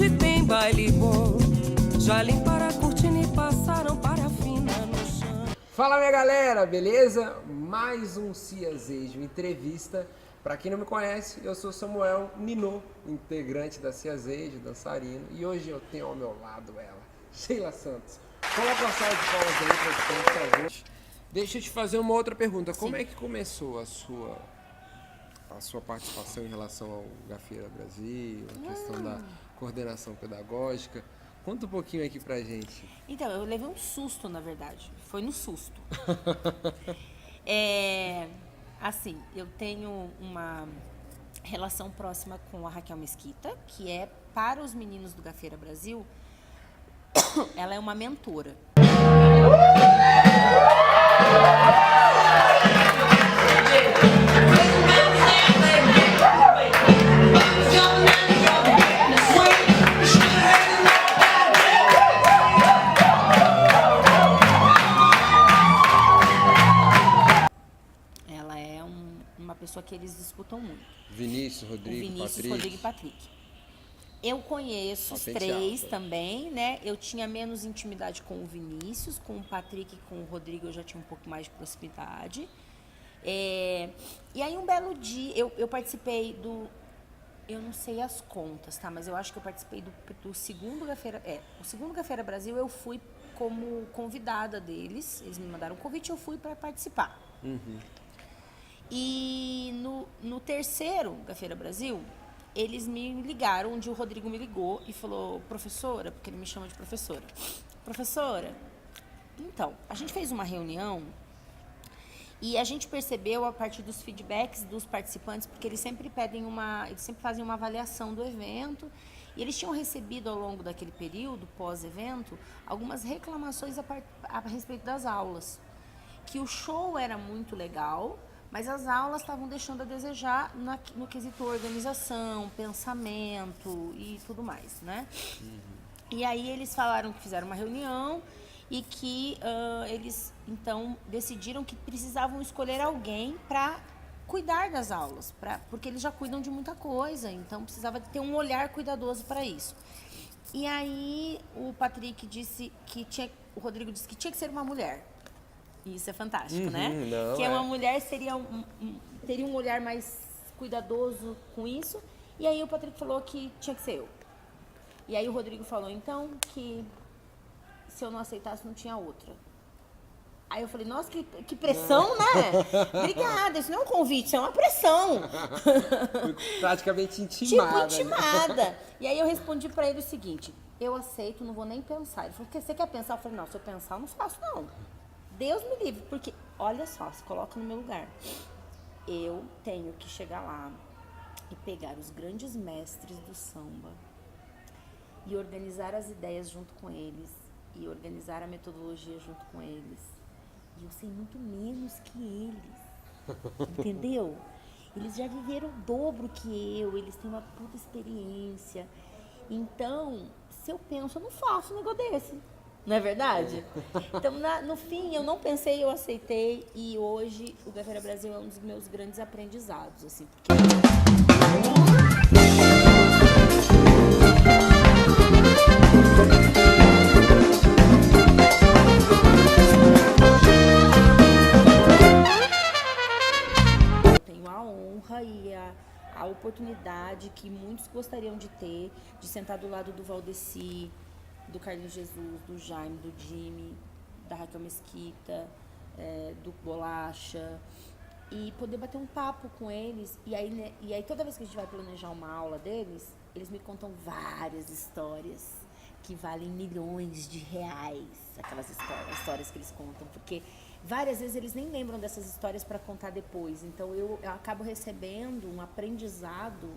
hoje tem baile bom. Já limparam a cortina e passaram parafina no chão. Fala minha galera, beleza? Mais um Ciazejo Entrevista. Pra quem não me conhece, eu sou Samuel Ninô, integrante da Ciazejo, dançarino. E hoje eu tenho ao meu lado ela, Sheila Santos. Coloca uma salva de palmas aí pra gente, por favor. Deixa eu te fazer uma outra pergunta. Como é que começou a sua participação em relação ao Gafieira Brasil, a questão da coordenação pedagógica? Conta um pouquinho aqui pra gente. Então, eu levei um susto, na verdade. Foi no susto. Assim, eu tenho uma relação próxima com a Raquel Mesquita, que é, para os meninos do Gafieira Brasil, ela é uma mentora. Uma pessoa que eles disputam muito. Vinícius, Rodrigo, Rodrigo e Patrick. Eu conheço os três também, né? Eu tinha menos intimidade com o Vinícius, com o Patrick e com o Rodrigo eu já tinha um pouco mais de proximidade. E aí um belo dia, eu participei do... Eu não sei as contas, tá? Mas eu acho que eu participei do segundo Gafieira... o segundo Gafieira Brasil eu fui como convidada deles. Eles me mandaram um convite e eu fui para participar. Uhum. E no terceiro Gafieira Brasil, eles me ligaram, onde o Rodrigo me ligou e falou, professora, porque ele me chama de professora, então, a gente fez uma reunião e a gente percebeu a partir dos feedbacks dos participantes, porque eles sempre fazem uma avaliação do evento, e eles tinham recebido ao longo daquele período, pós-evento, algumas reclamações a respeito das aulas, que o show era muito legal, mas as aulas estavam deixando a desejar no quesito organização, pensamento e tudo mais, né? Uhum. E aí eles falaram que fizeram uma reunião e que eles, então, decidiram que precisavam escolher alguém para cuidar das aulas, porque eles já cuidam de muita coisa, então precisava ter um olhar cuidadoso para isso. E aí o Patrick disse que o Rodrigo disse que tinha que ser uma mulher. Isso é fantástico, né? Não, que uma mulher teria um olhar mais cuidadoso com isso. E aí o Patrick falou que tinha que ser eu. E aí o Rodrigo falou, então, que se eu não aceitasse, não tinha outra. Aí eu falei, nossa, que pressão, né? Obrigada, isso não é um convite, isso é uma pressão. Fui praticamente intimada. Tipo, intimada. Né? E aí eu respondi pra ele o seguinte, eu aceito, não vou nem pensar. Ele falou, você quer pensar? Eu falei, não, se eu pensar, eu não faço, não. Deus me livre, porque, olha só, se coloca no meu lugar. Eu tenho que chegar lá e pegar os grandes mestres do samba e organizar as ideias junto com eles e organizar a metodologia junto com eles. E eu sei muito menos que eles, entendeu? Eles já viveram o dobro que eu, eles têm uma puta experiência. Então, se eu penso, eu não faço um negócio desse. Não é verdade? Então, no fim, eu não pensei, eu aceitei. E hoje, o Gafieira Brasil é um dos meus grandes aprendizados, assim. Porque... Eu tenho a honra e a oportunidade que muitos gostariam de ter, de sentar do lado do Valdeci, do Carlinhos Jesus, do Jaime, do Jimmy, da Raquel Mesquita, do Bolacha, e poder bater um papo com eles. E aí toda vez que a gente vai planejar uma aula deles, eles me contam várias histórias que valem milhões de reais, aquelas histórias que eles contam, porque várias vezes eles nem lembram dessas histórias para contar depois. Então eu acabo recebendo um aprendizado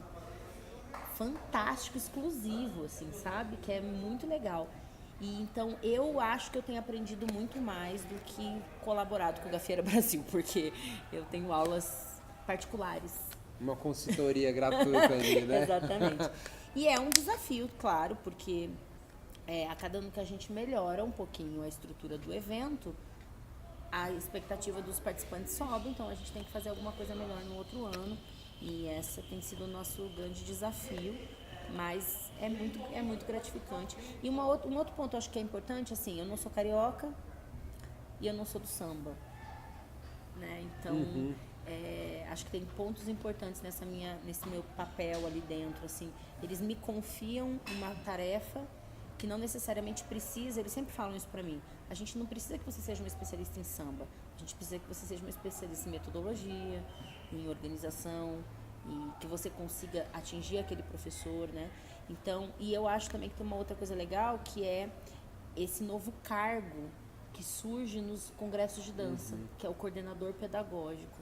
fantástico, exclusivo, assim, sabe? Que é muito legal. E então eu acho que eu tenho aprendido muito mais do que colaborado com o Gafieira Brasil, porque eu tenho aulas particulares. Uma consultoria gratuita ali, né? Exatamente. E é um desafio, claro, porque a cada ano que a gente melhora um pouquinho a estrutura do evento, a expectativa dos participantes sobe, então a gente tem que fazer alguma coisa melhor no outro ano. E essa tem sido o nosso grande desafio, Mas é muito gratificante. E um outro ponto eu acho que é importante, assim, eu não sou carioca e eu não sou do samba, né? Então, acho que tem pontos importantes nesse meu papel ali dentro, assim. Eles me confiam uma tarefa que não necessariamente precisa, eles sempre falam isso pra mim. A gente não precisa que você seja um especialista em samba, a gente precisa que você seja um especialista em metodologia, em organização, e que você consiga atingir aquele professor, né? Então, e eu acho também que tem uma outra coisa legal, que é esse novo cargo que surge nos congressos de dança, que é o coordenador pedagógico.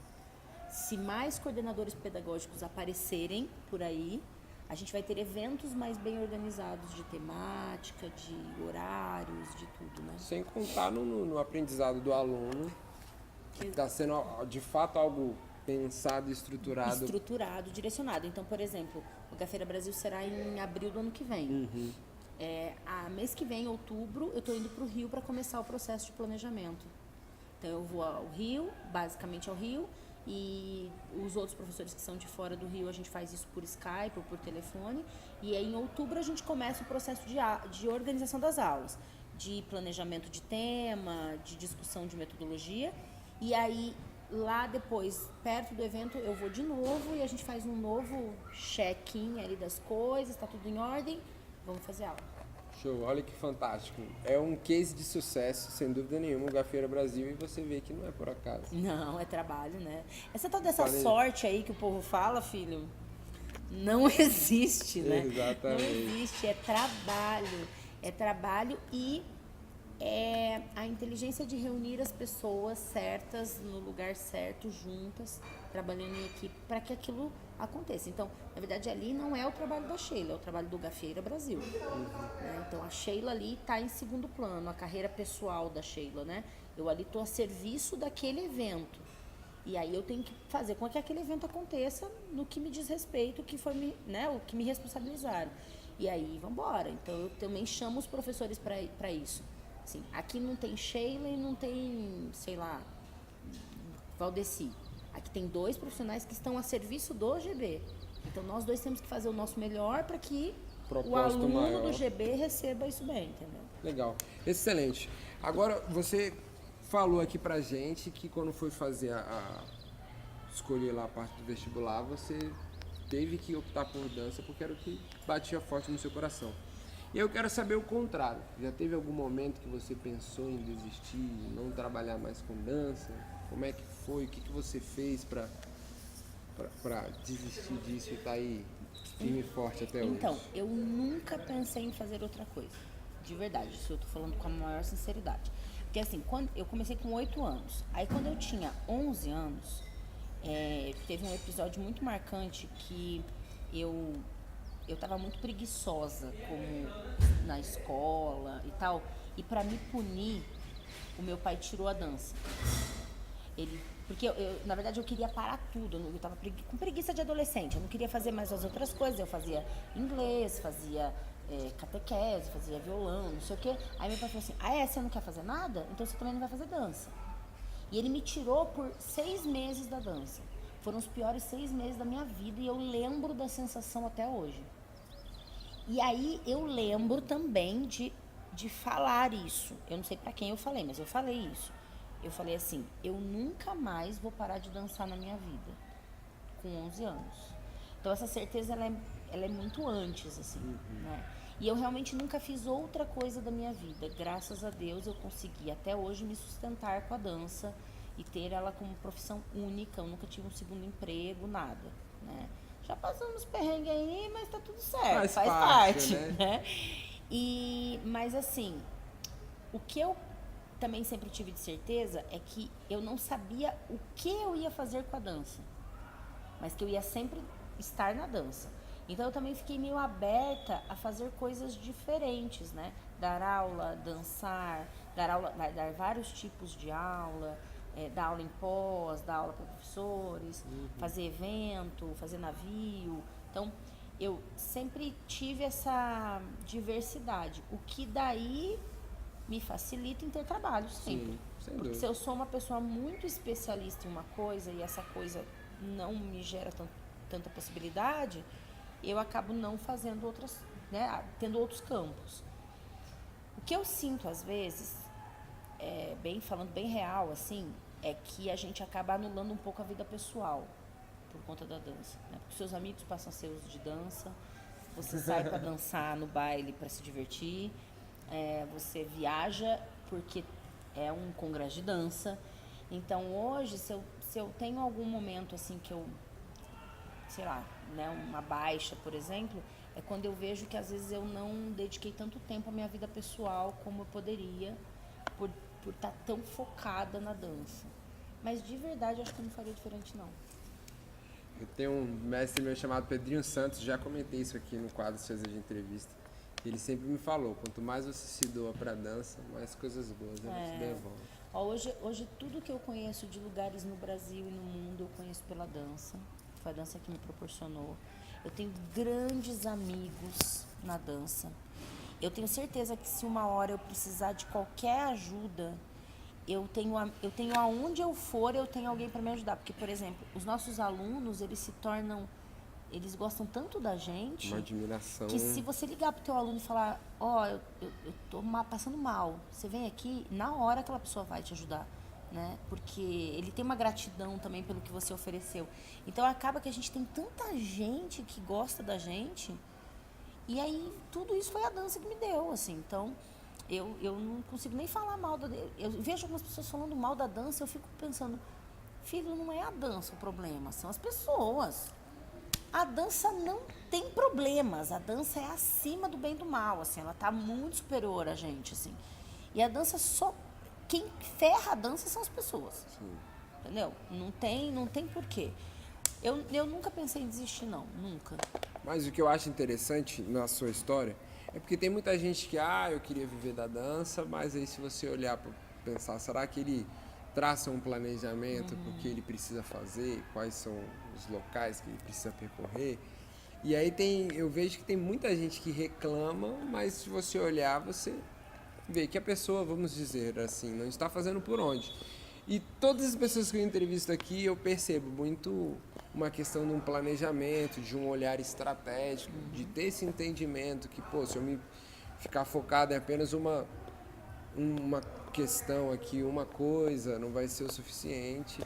Se mais coordenadores pedagógicos aparecerem por aí, a gente vai ter eventos mais bem organizados de temática, de horários, de tudo, né? Sem contar no aprendizado do aluno, que está sendo de fato algo pensado e estruturado. Estruturado, direcionado. Então, por exemplo, o Gafeira Brasil será em abril do ano que vem. Mês que vem, em outubro, eu estou indo para o Rio para começar o processo de planejamento. Então, eu vou ao Rio, basicamente ao Rio, e os outros professores que são de fora do Rio, a gente faz isso por Skype ou por telefone. E aí, em outubro, a gente começa o processo de organização das aulas, de planejamento de tema, de discussão de metodologia. E aí, lá depois, perto do evento, eu vou de novo e a gente faz um novo check-in ali das coisas, tá tudo em ordem, vamos fazer aula. Show, olha que fantástico. É um case de sucesso, sem dúvida nenhuma, o Gafeira Brasil, e você vê que não é por acaso. Não, é trabalho, né? Essa tal dessa sorte aí que o povo fala, filho, não existe, né? Exatamente. Não existe, é trabalho e é a inteligência de reunir as pessoas certas no lugar certo, juntas, trabalhando em equipe para que aquilo aconteça. Então, na verdade, ali não é o trabalho da Sheila, é o trabalho do Gafeira Brasil. Né? Então, a Sheila ali está em segundo plano, a carreira pessoal da Sheila, né? Eu ali estou a serviço daquele evento. E aí eu tenho que fazer com que aquele evento aconteça no que me diz respeito, que foi né, o que me responsabilizaram. E aí, vamos embora. Então, eu também chamo os professores para isso. Assim, aqui não tem Sheila e não tem, sei lá, Valdeci. Aqui tem 2 profissionais que estão a serviço do GB. Então, nós 2 temos que fazer o nosso melhor para que o aluno maior do GB receba isso bem, entendeu? Legal, excelente. Agora, você falou aqui pra gente que quando foi fazer escolher lá a parte do vestibular, você teve que optar por dança porque era o que batia forte no seu coração. E eu quero saber o contrário. Já teve algum momento que você pensou em desistir, não trabalhar mais com dança? Como é que foi? O que você fez para desistir disso e estar aí firme e forte até hoje? Então, eu nunca pensei em fazer outra coisa. De verdade, isso eu tô falando com a maior sinceridade. Porque assim, quando eu comecei com 8 anos. Aí quando eu tinha 11 anos, teve um episódio muito marcante que eu estava muito preguiçosa como na escola e tal. E para me punir, o meu pai tirou a dança. Porque na verdade, eu queria parar tudo. Eu estava com preguiça de adolescente. Eu não queria fazer mais as outras coisas. Eu fazia inglês, fazia catequese, fazia violão, não sei o quê. Aí meu pai falou assim, você não quer fazer nada? Então você também não vai fazer dança. E ele me tirou por 6 meses da dança. Foram os piores 6 meses da minha vida e eu lembro da sensação até hoje. E aí eu lembro também de falar isso. Eu não sei pra quem eu falei, mas eu falei isso. Eu falei assim, eu nunca mais vou parar de dançar na minha vida, com 11 anos. Então essa certeza, ela é muito antes, assim, né? E eu realmente nunca fiz outra coisa da minha vida. Graças a Deus eu consegui até hoje me sustentar com a dança e ter ela como profissão única. Eu nunca tive um segundo emprego, nada, né? Já passamos perrengue aí, mas tá tudo certo, faz parte, né? Mas assim, o que eu também sempre tive de certeza é que eu não sabia o que eu ia fazer com a dança, mas que eu ia sempre estar na dança. Então eu também fiquei meio aberta a fazer coisas diferentes, né? Dar aula, dançar, dar vários tipos de aula, dar aula em pós, dar aula para professores, fazer evento, fazer navio. Então eu sempre tive essa diversidade, o que daí me facilita em ter trabalho sempre. Sim, sem porque dúvida. se eu sou uma pessoa muito especialista em uma coisa e essa coisa não me gera tanta possibilidade, eu acabo não fazendo outras, né, tendo outros campos. O que eu sinto às vezes, falando bem real, assim, é que a gente acaba anulando um pouco a vida pessoal por conta da dança, né? Porque seus amigos passam a ser os de dança, você sai para dançar no baile para se divertir, você viaja porque é um congresso de dança. Então hoje, se eu tenho algum momento assim que eu, sei lá, né, uma baixa, por exemplo, é quando eu vejo que às vezes eu não dediquei tanto tempo à minha vida pessoal como eu poderia, por estar tão focada na dança. Mas de verdade, eu acho que eu não faria diferente, não. Eu tenho um mestre meu chamado Pedrinho Santos, já comentei isso aqui no quadro Fazer de Entrevista. Ele sempre me falou, quanto mais você se doa pra dança, mais coisas boas ela te devolve. Ó, hoje tudo que eu conheço de lugares no Brasil e no mundo, eu conheço pela dança. Foi a dança que me proporcionou. Eu tenho grandes amigos na dança. Eu tenho certeza que se uma hora eu precisar de qualquer ajuda, eu tenho aonde eu for, eu tenho alguém para me ajudar. Porque, por exemplo, os nossos alunos, eles gostam tanto da gente, Uma admiração. que se você ligar pro teu aluno e falar, eu tô passando mal, você vem aqui, na hora aquela pessoa vai te ajudar, né? Porque ele tem uma gratidão também pelo que você ofereceu. Então acaba que a gente tem tanta gente que gosta da gente, e aí tudo isso foi a dança que me deu, assim. Então eu não consigo nem falar mal da dança. Eu vejo algumas pessoas falando mal da dança, eu fico pensando, filho, não é a dança o problema, são as pessoas. A dança não tem problemas, a dança é acima do bem e do mal, assim, ela tá muito superior a gente, assim. E a dança quem ferra a dança são as pessoas. Sim. Entendeu? Não tem porquê. Eu nunca pensei em desistir, não, nunca. Mas o que eu acho interessante na sua história é porque tem muita gente que, eu queria viver da dança, mas aí se você olhar para pensar, será que ele traça um planejamento do que ele precisa fazer, quais são os locais que ele precisa percorrer? E aí eu vejo que tem muita gente que reclama, mas se você olhar, você vê que a pessoa, vamos dizer assim, não está fazendo por onde. E todas as pessoas que eu entrevisto aqui, eu percebo muito uma questão de um planejamento, de um olhar estratégico, de ter esse entendimento que, se eu me ficar focado em apenas uma questão aqui, uma coisa, não vai ser o suficiente.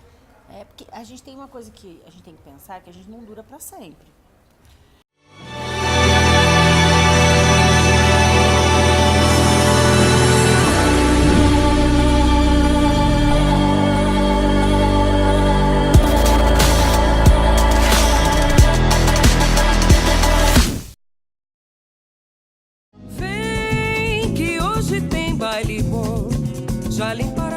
Porque a gente tem uma coisa que a gente tem que pensar, que a gente não dura para sempre. Vem que hoje tem baile bom, já limpa